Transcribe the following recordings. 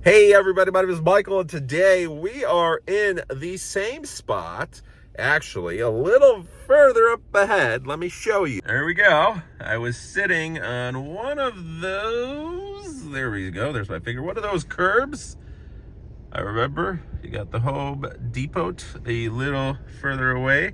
Hey everybody, my name is Michael, and today we are in the same spot, actually a little further up ahead. Let me show you. There we go. I was sitting on one of those, there we go, there's my finger, one of those curbs. I remember you got the Home Depot a little further away,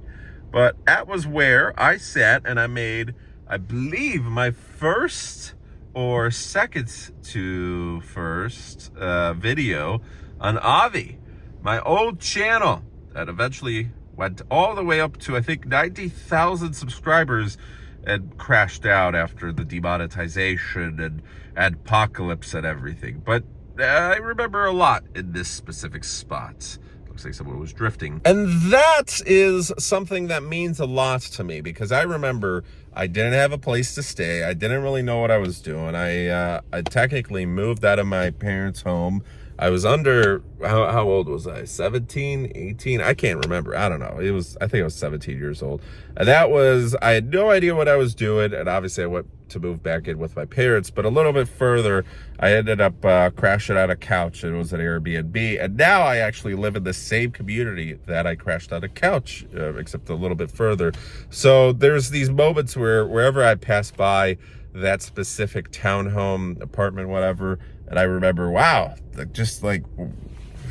but that was where I sat and I made, I believe, my first or second to first video on Avi, my old channel that eventually went all the way up to, I think, 90,000 subscribers and crashed out after the demonetization and apocalypse and everything. But I remember a lot in this specific spot. Looks like someone was drifting. And that is something that means a lot to me because I remember I didn't have a place to stay. I didn't really know what I was doing. I technically moved out of my parents' home. I was under, how old was I? 17, 18? I can't remember. I don't know. I think I was 17 years old. And I had no idea what I was doing. And obviously I went to move back in with my parents, but a little bit further, I ended up crashing on a couch. It was an Airbnb. And now I actually live in the same community that I crashed on a couch, except a little bit further. So there's these moments where wherever I pass by that specific townhome, apartment, whatever, and I remember, wow, just like,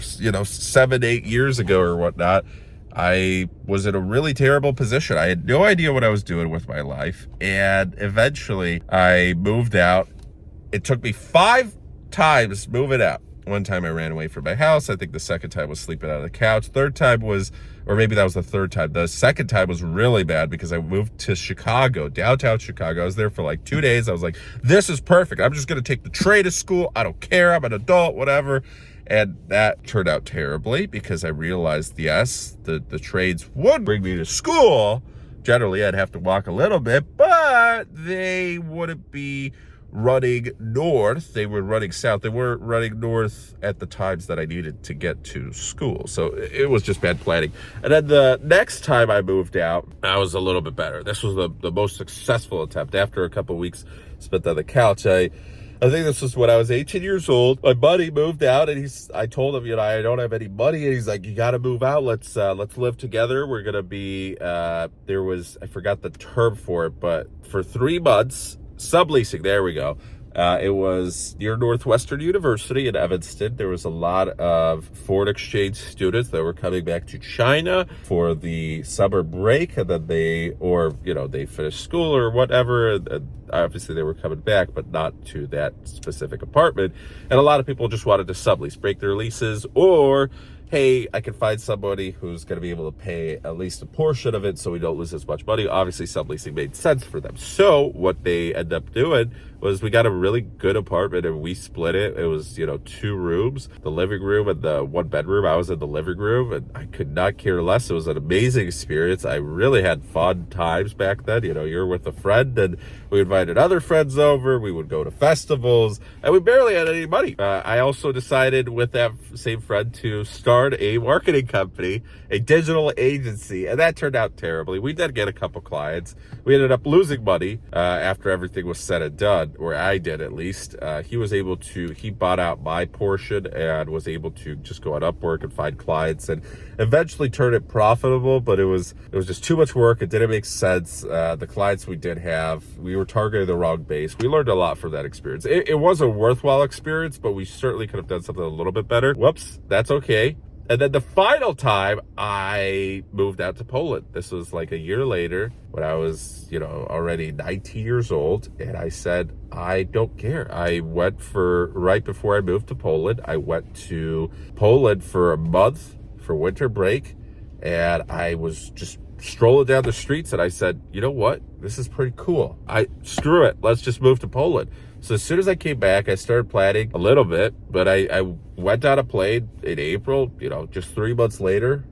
7, 8 years ago or whatnot, I was in a really terrible position. I had no idea what I was doing with my life. And eventually I moved out. It took me 5 times moving out. One time I ran away from my house. I think the second time was sleeping on the couch. Third time was, or maybe that was the third time. The second time was really bad because I moved to Chicago, downtown Chicago. I was there for like 2 days. I was like, this is perfect. I'm just going to take the train to school. I don't care. I'm an adult, whatever. And that turned out terribly because I realized, yes, the trades would bring me to school. Generally, I'd have to walk a little bit, but they wouldn't be running north. They were running south. They weren't running north at the times that I needed to get to school. So it was just bad planning. And then the next time I moved out, I was a little bit better. This was the most successful attempt. After a couple of weeks spent on the couch, I think this was when I was 18 years old. My buddy moved out, and I told him, I don't have any money, and he's like, you got to move out. Let's live together. We're gonna be I forgot the term for it, but for 3 months. Subleasing, there we go. It was near Northwestern University in Evanston. There was a lot of foreign exchange students that were coming back to China for the summer break, and then they finished school or whatever, and obviously they were coming back, but not to that specific apartment. And a lot of people just wanted to sublease, break their leases, or hey, I can find somebody who's going to be able to pay at least a portion of it so we don't lose as much money. Obviously, subleasing made sense for them. So what they ended up doing was we got a really good apartment and we split it. It was, 2 rooms, the living room and the 1 bedroom. I was in the living room and I could not care less. It was an amazing experience. I really had fun times back then. You're with a friend and we invited other friends over. We would go to festivals and we barely had any money. I also decided with that same friend to start a marketing company, a digital agency, and that turned out terribly. We did get a couple clients. We ended up losing money after everything was said and done, or I did at least. He bought out my portion and was able to just go on Upwork and find clients and eventually turn it profitable, but it was just too much work. It didn't make sense. The clients we did have, we were targeting the wrong base. We learned a lot from that experience. It was a worthwhile experience, but we certainly could have done something a little bit better. Whoops, that's okay. And then the final time I moved out to Poland. This was like a year later when I was, already 19 years old. And I said, I don't care. Right before I moved to Poland, I went to Poland for a month for winter break. And I was just strolling down the streets and I said, you know what? This is pretty cool. Screw it. Let's just move to Poland. So as soon as I came back, I started planning a little bit, but I went on a plane in April, just 3 months later,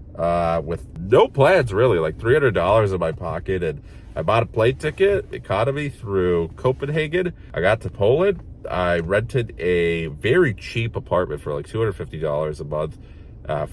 with no plans really, like $300 in my pocket. And I bought a plane ticket, economy, through Copenhagen. I got to Poland. I rented a very cheap apartment for like $250 a month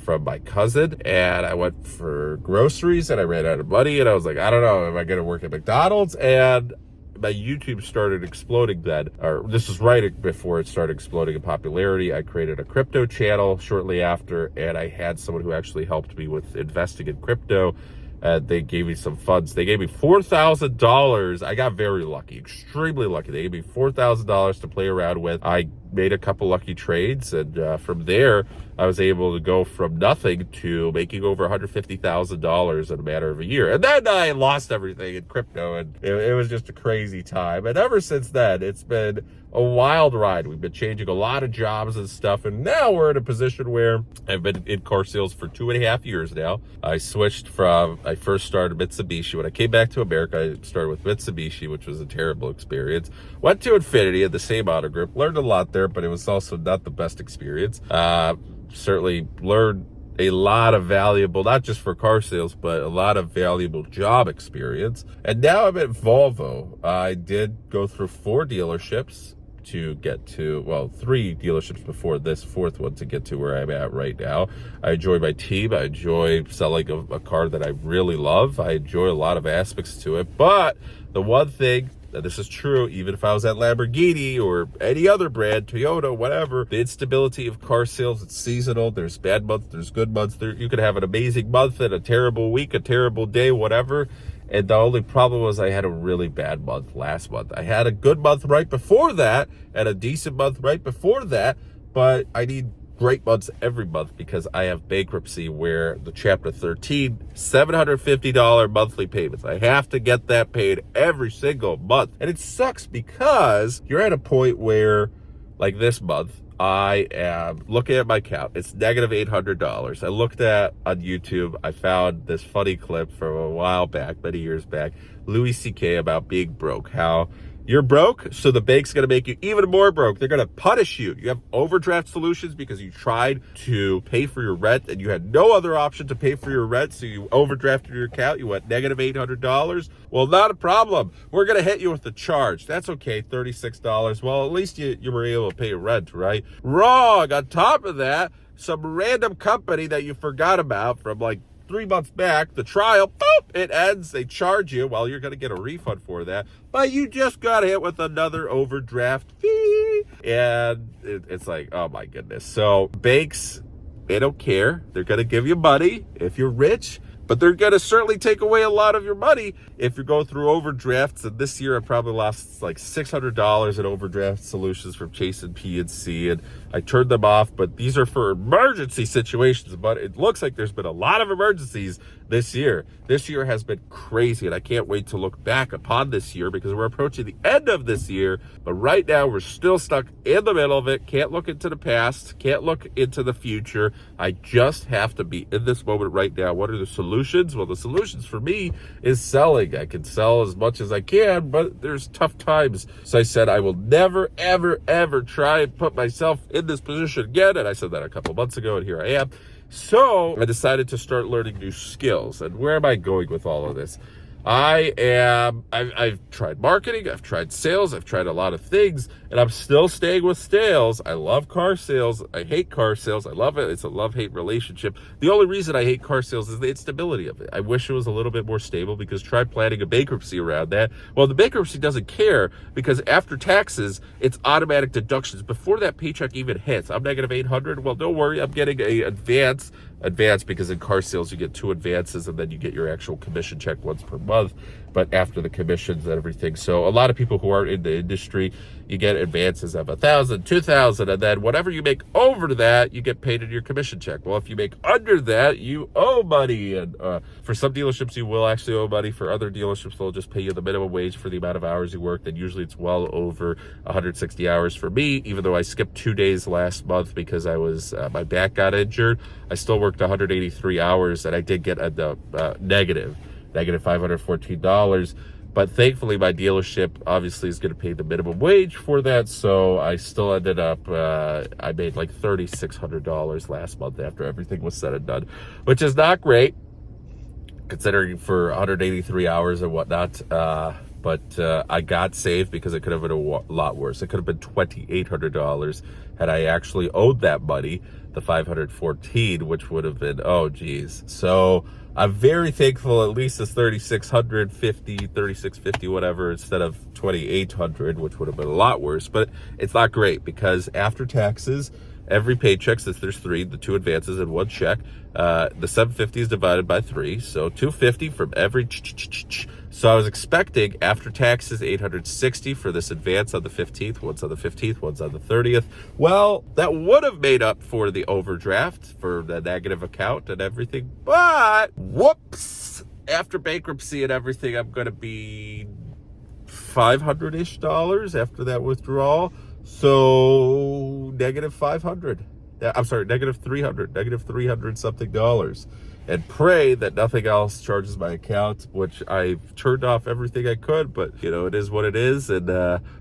from my cousin, and I went for groceries and I ran out of money and I was like, I don't know, am I going to work at McDonald's? And my YouTube started exploding then, or this was right before it started exploding in popularity. I created a crypto channel shortly after, and I had someone who actually helped me with investing in crypto. They gave me some funds. They gave me $4,000. I got very lucky, extremely lucky. They gave me $4,000 to play around with. I made a couple lucky trades, and from there, I was able to go from nothing to making over $150,000 in a matter of a year. And then I lost everything in crypto, and it was just a crazy time. And ever since then, it's been a wild ride. We've been changing a lot of jobs and stuff, and now we're in a position where I've been in car sales for 2.5 years now. I first started Mitsubishi. When I came back to America, I started with Mitsubishi, which was a terrible experience. Went to Infinity in the same auto group, learned a lot there, but it was also not the best experience. Certainly learned a lot of valuable, not just for car sales, but a lot of valuable job experience. And now I'm at Volvo. I did go through 4 dealerships to get to, well, 3 dealerships before this 4th one to get to where I'm at right now. I enjoy my team. I enjoy selling a car that I really love. I enjoy a lot of aspects to it. But the one thing, and this is true, even if I was at Lamborghini or any other brand, Toyota, whatever, the instability of car sales, it's seasonal. There's bad months, there's good months. You could have an amazing month and a terrible week, a terrible day, whatever. And the only problem was I had a really bad month last month. I had a good month right before that and a decent month right before that, but I need great months every month because I have bankruptcy where the Chapter 13, $750 monthly payments. I have to get that paid every single month. And it sucks because you're at a point where, like this month, I am looking at my account. It's negative $800. I looked at on YouTube. I found this funny clip from a while back, many years back, Louis C.K. about being broke. How you're broke, so the bank's going to make you even more broke. They're going to punish you. You have overdraft solutions because you tried to pay for your rent and you had no other option to pay for your rent, so you overdrafted your account. You went negative $800. Well, not a problem. We're going to hit you with the charge. That's okay, $36. Well, at least you were able to pay your rent, right? Wrong. On top of that, some random company that you forgot about from like 3 months back, the trial, boop, it ends. They charge you. Well, you're going to get a refund for that, but you just got hit with another overdraft fee. And it's like, oh my goodness. So banks, they don't care. They're going to give you money if you're rich, but they're going to certainly take away a lot of your money if you're going through overdrafts. And this year I probably lost like $600 in overdraft solutions from Chase and PNC, and I turned them off, but these are for emergency situations. But it looks like there's been a lot of emergencies this year. This year has been crazy, and I can't wait to look back upon this year because we're approaching the end of this year. But right now, we're still stuck in the middle of it. Can't look into the past. Can't look into the future. I just have to be in this moment right now. What are the solutions? Well, the solutions for me is selling. I can sell as much as I can, but there's tough times. So I said I will never, ever, ever try and put myself in this position again. And I said that a couple months ago, and here I am. So I decided to start learning new skills. And where am I going with all of this? I've tried marketing, I've tried sales, I've tried a lot of things, and I'm still staying with sales. I love car sales. I hate car sales. I love it. It's a love-hate relationship. The only reason I hate car sales is the instability of it. I wish it was a little bit more stable, because try planning a bankruptcy around that. Well, the bankruptcy doesn't care, because after taxes, it's automatic deductions before that paycheck even hits. I'm negative 800. Well, don't worry. I'm getting a advance because in car sales you get 2 advances and then you get your actual commission check once per month, but after the commissions and everything. So a lot of people who are in the industry, you get advances of $1,000, $2,000, and then whatever you make over that, you get paid in your commission check. Well, if you make under that, you owe money. And for some dealerships, you will actually owe money. For other dealerships, they'll just pay you the minimum wage for the amount of hours you worked. And usually it's well over 160 hours for me, even though I skipped 2 days last month because I was my back got injured. I still worked 183 hours, and I did get a negative $514. But thankfully, my dealership obviously is going to pay the minimum wage for that. So I still ended up, I made like $3,600 last month after everything was said and done, which is not great considering for 183 hours and whatnot. but I got saved because it could have been a lot worse. It could have been $2,800 had I actually owed that money, the 514, which would have been, oh geez. So I'm very thankful at least it's 3650, whatever, instead of 2,800, which would have been a lot worse. But it's not great because after taxes, every paycheck, since there's three, the two advances and one check, the 750 is divided by 3, so 250 from every. So I was expecting after taxes 860 for this advance on the 15th. One's on the 15th, one's on the 30th. Well, that would have made up for the overdraft for the negative account and everything, but whoops! After bankruptcy and everything, I'm going to be $500-ish after that withdrawal. So negative 500. I'm sorry, negative 300 something dollars. And pray that nothing else charges my account, which I've turned off everything I could, but you know, it is what it is. And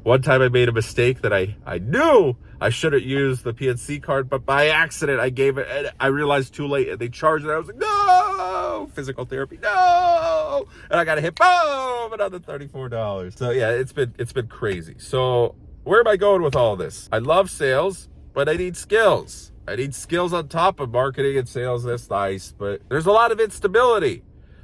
one time I made a mistake that I knew I shouldn't use the PNC card, but by accident I gave it, and I realized too late, and they charged it. I was like, no, physical therapy, no, and I got a hit, boom, another $34. So yeah, it's been crazy. So where am I going with all this? I love sales, but I need skills. I need skills on top of marketing and sales. That's nice, but there's a lot of instability.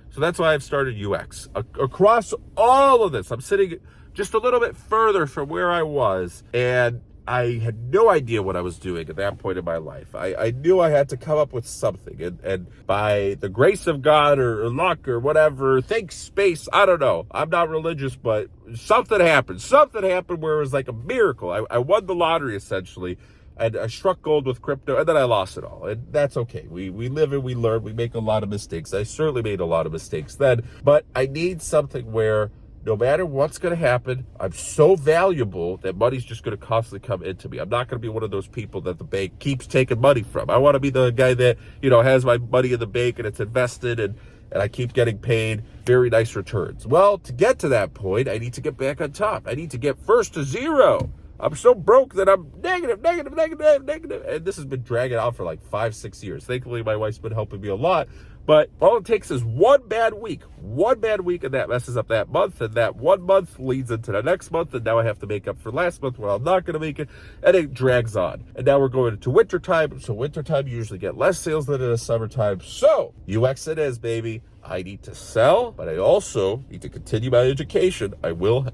So that's why I've started UX. Across all of this, I'm sitting just a little bit further from where I was, and I had no idea what I was doing at that point in my life. I knew I had to come up with something, and by the grace of God or luck or whatever, think space, I don't know. I'm not religious, but something happened. Something happened where it was like a miracle. I won the lottery, essentially. And I struck gold with crypto, and then I lost it all. And that's okay. We live and we learn. We make a lot of mistakes. I certainly made a lot of mistakes then. But I need something where no matter what's going to happen, I'm so valuable that money's just going to constantly come into me. I'm not going to be one of those people that the bank keeps taking money from. I want to be the guy that, you know, has my money in the bank and it's invested and I keep getting paid very nice returns. Well, to get to that point, I need to get back on top. I need to get first to zero. I'm so broke that I'm negative. And this has been dragging out for like 5-6 years. Thankfully, my wife's been helping me a lot. But all it takes is one bad week, and that messes up that month. And that 1 month leads into the next month. And now I have to make up for last month where I'm not going to make it. And it drags on. And now we're going into wintertime. So wintertime, you usually get less sales than in the summertime. So UX it is, baby. I need to sell, but I also need to continue my education. I will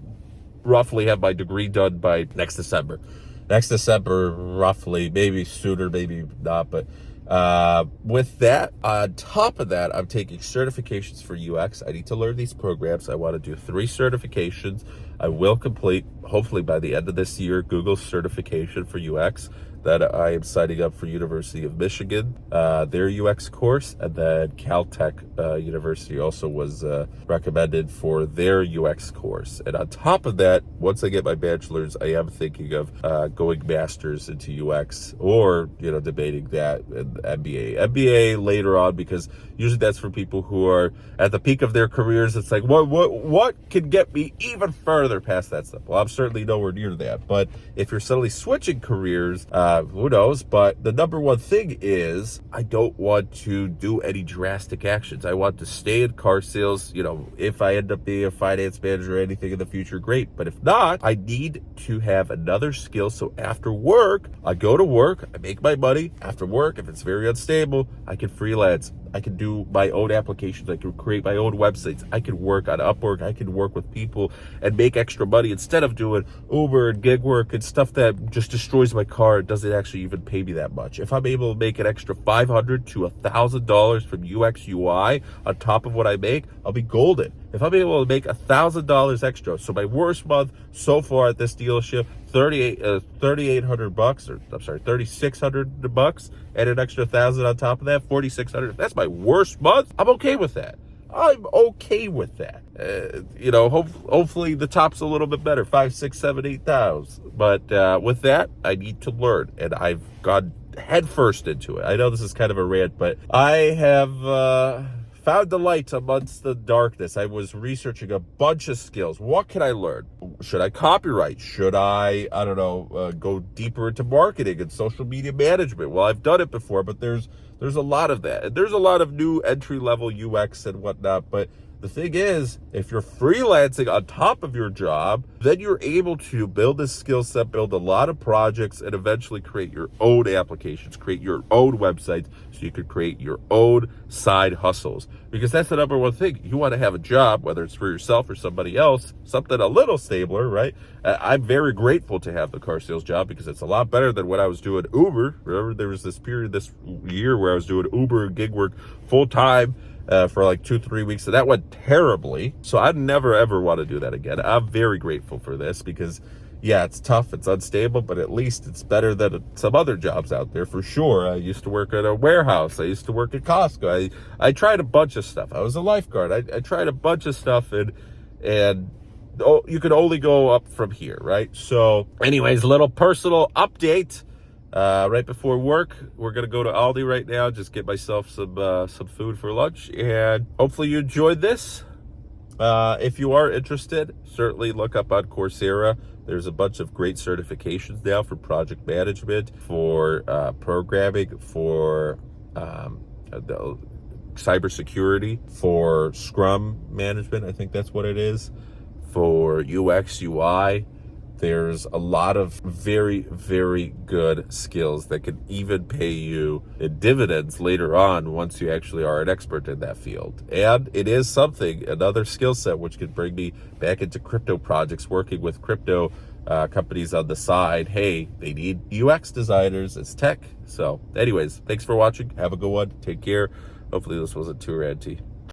roughly have my degree done by next December, roughly, maybe sooner, maybe not. But with that, on top of that, I'm taking certifications for UX. I need to learn these programs. I want to do 3 certifications. I will complete, hopefully by the end of this year, Google's certification for UX. That I am signing up for University of Michigan, their UX course, and then Caltech University also was recommended for their UX course. And on top of that, once I get my bachelor's, I am thinking of going master's into UX, or debating that in MBA. MBA later on, because usually that's for people who are at the peak of their careers. It's like, what can get me even further past that stuff? Well, I'm certainly nowhere near that. But if you're suddenly switching careers, who knows? But the number one thing is I don't want to do any drastic actions. I want to stay in car sales. If I end up being a finance manager or anything in the future, great. But if not, I need to have another skill. So after work, I go to work, I make my money. After work, if it's very unstable, I can freelance. I can do my own applications. I can create my own websites. I can work on Upwork. I can work with people and make extra money instead of doing Uber and gig work and stuff that just destroys my car. It doesn't actually even pay me that much. If I'm able to make an extra $500 to $1,000 from UX UI on top of what I make, I'll be golden. If I'm able to make $1,000 extra, so my worst month so far at this dealership, $3,600, and an extra $1,000 on top of that, $4,600. That's my worst month. I'm okay with that. I'm okay with that. Hopefully the top's a little bit better, 5, 6, 7, 8,000. But with that, I need to learn, and I've gone head first into it. I know this is kind of a rant, but I have found the light amongst the darkness. I was researching a bunch of skills. What can I learn? Should I copyright? Should I go deeper into marketing and social media management? Well, I've done it before, but there's a lot of that. And there's a lot of new entry-level UX and whatnot, but the thing is, if you're freelancing on top of your job, then you're able to build this skill set, build a lot of projects, and eventually create your own applications, create your own websites, so you could create your own side hustles. Because that's the number one thing. You want to have a job, whether it's for yourself or somebody else, something a little stabler, right? I'm very grateful to have the car sales job because it's a lot better than what I was doing Uber. Remember, there was this period this year where I was doing Uber and gig work full time for like 2-3 weeks, and that went terribly. So I'd never ever want to do that again. I'm very grateful for this because, yeah, it's tough, it's unstable, but at least it's better than some other jobs out there for sure. I used to work at a warehouse. I used to work at Costco. I tried a bunch of stuff. I was a lifeguard. I tried a bunch of stuff, and you can only go up from here, right? So anyways, a little personal update. Right before work, we're gonna go to Aldi right now, just get myself some food for lunch, and hopefully you enjoyed this. If you are interested, certainly look up on Coursera. There's a bunch of great certifications now for project management, for programming, for cybersecurity, for Scrum management, I think that's what it is, for UX, UI. There's a lot of very, very good skills that can even pay you in dividends later on once you actually are an expert in that field. And it is something, another skill set, which could bring me back into crypto projects, working with crypto companies on the side. Hey, they need UX designers. It's tech. So anyways, thanks for watching. Have a good one. Take care. Hopefully this wasn't too ranty.